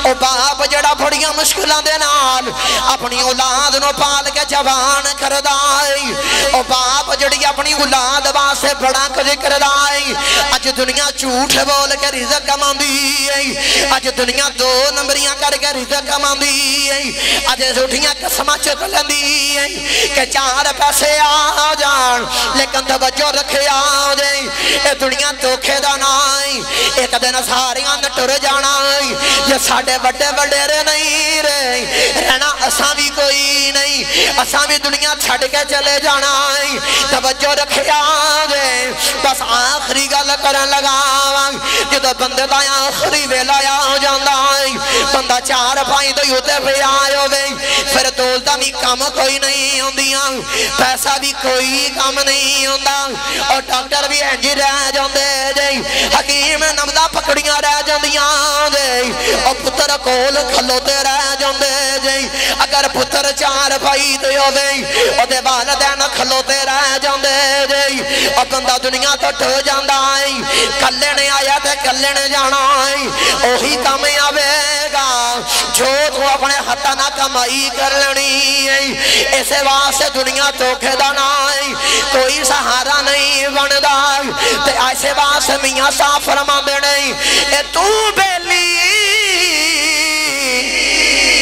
او باپ جڑا بڑیاں مشکلوں دے نال اپنی اولاد نو پال کے جوان کردا ہے او باپ جڑی اپنی اولاد واسطے بڑا کچھ کردا ہے اج دنیا جھوٹ بول کے رزق کماندی ہے اج دنیا دو نمبریاں کر کے رزق کماندی ہے اج جھوٹیاں قسماں چک لیندی ہے کہ چار پیسے آ جان لیکن توجہ رکھیا جے اے دنیا دھوکھے دا نہیں ایک دن ساریاں نے ٹر جانا یہ ساڈے بڑے وڈیرے نہیں رہنا اساں بھی کوئی نہیں اساں بھی دنیا چھڈ کے چلے جانا توجہ رکھیا جے بس آخری گل کرن لگا جدوں بندے دا آخری ویلا آ جاندا بندہ چار پائی تو یوتے پہ آئے ہوئے پھر دولتہ بھی کم کوئی نہیں ہوندیاں پیسہ بھی کوئی کم نہیں ہوندا اور ڈاکٹر بھی انجی رہ جاندے جے حکیم نمدہ پکڑیاں رہ جاندیاں جے اور پتر کول کھلوتے رہ جاندے جے اگر پتر چار پائی تو ہوئے اور دے والدین کھلوتے رہ جاندے جے اور بندہ دنیا تو ٹو جاندہ کلے نے آیا تے کلے نے جانا اوہی کام آوے گا جو تو اپنے ہاتھاں نہ کمائی کر لینی ہے اسے واسطے دنیا دھوکھے دا نہیں کوئی سہارا نہیں بندا تے ایسے واسطے میاں صاحب فرماندے نہیں اے تو بیلی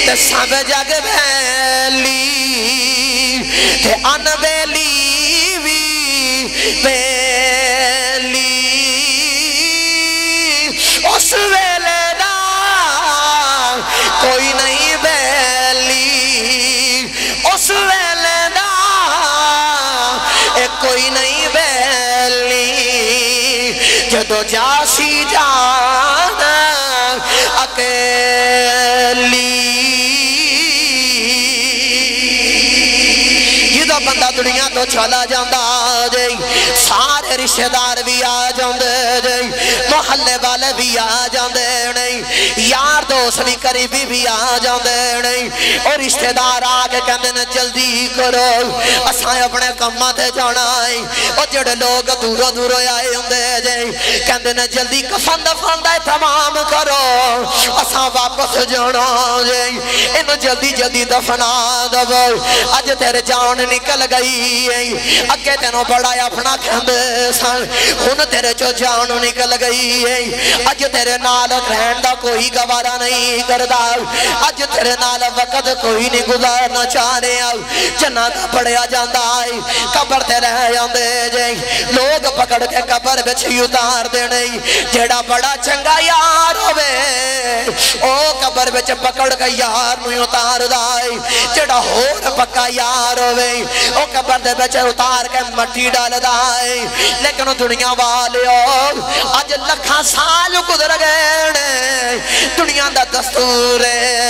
تے سب جگ بیلی تے ان بیلی وی بیلی اس ویلے دا کوئی نہیں بیلی اس ویلے دا کوئی نہیں بیلی جدو جاسی جان اکیلی جدو بندہ دنیا تو چلا جاندہ جے سارے رشتہ دار بھی آ جاندے جے محلے والے بھی آ جاندے نہیں یار دوست بھی قریبی بھی آ جاندے نہیں اور رشتہ دار آگے کہندے نے جلدی کرو اساں اپنے کماں تے جانا ہے اور جڑے لوگ دوروں دوروں آئے ہوندے جے کہندے نے جلدی کفن دفن دا تمام کرو اساں واپس جانا جے انہوں جلدی جلدی دفنا دو اج تیرے جان نکل گئی ہے اگے تینوں بڑا اپنا کہندے سن ہن تیرے چو جان نکل گئی ہے اج تیرے نال رہن دا کوئی گوارا نہیں کردا اج تیرے نال وقت کوئی نہیں گزارنا چاہ رہا جنازہ پڑھیا جاندا ہے قبر تے رہ جاندے جے لوگ پکڑ کے قبر وچ اتار دینے جیڑا بڑا چنگا یار ہوے او قبر وچ پکڑ کے یار نوں اتار دے جیڑا ہور پکا یار ہوے او قبر دے وچ اتار کے مٹی ڈال دے لیکن دنیا والیو اج لکھاں سال گزر گئے دنیا دا دستور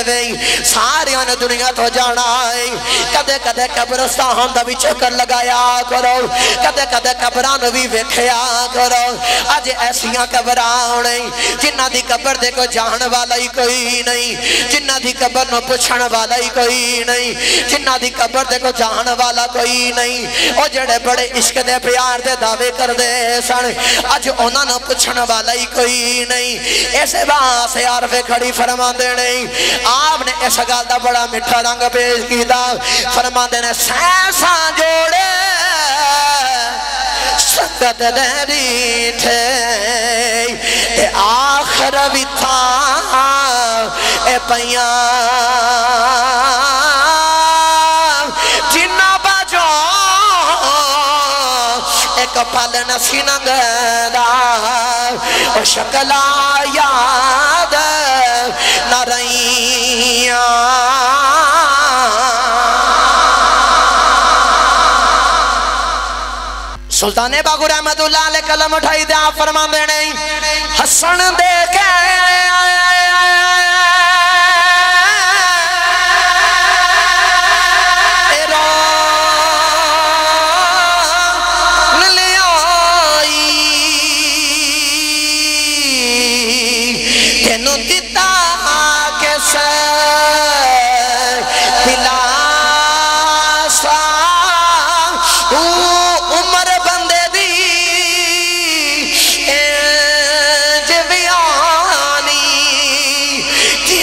ہے ساریاں نے دنیا تو جانا ہے کدے کدے قبرستان دا بھی چکر لگایا کرو کدے کدے قبران بھی ویکھیا کرو اج ایسیاں قبران نہیں جنہ دی قبر دے کو جان والا ہی کوئی نہیں جنہ دی قبر نو پوچھن والا ہی کوئی نہیں جنہ دی قبر دے کو جان والا کوئی نہیں او جڑے بڑے عشق دے پیار دے دعوے کر دے سن اج انہاں نو پوچھن والا ہی کوئی نہیں ایسے واسطے عارف کھڑی فرماندے نہیں آپ نے اس گل دا بڑا میٹھا رنگ پیش کیتا فرماندے نے سینساں جوڑے سکت دری تھے اے آخر بھی تھا اے پیاں جنہ بجو ایک پل نسی نگدا او شکلا یاد نہ رہیاں سلطان باغو رحمت اللہ علیہ کلم اٹھائی دے آپ فرمان دے نہیں حسن دے کے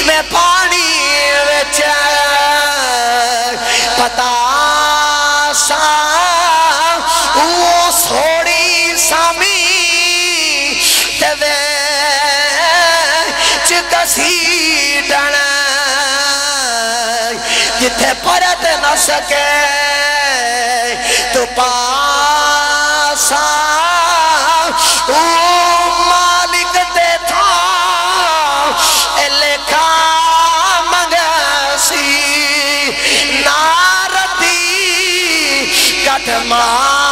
میں پانی وچ پتا سا وہ سوڑی سامی تے چکسی ڈنا جتھے پرت نہ سکے تو پاسا مالک تے تھا لکھا منگسی نارتی کٹ مار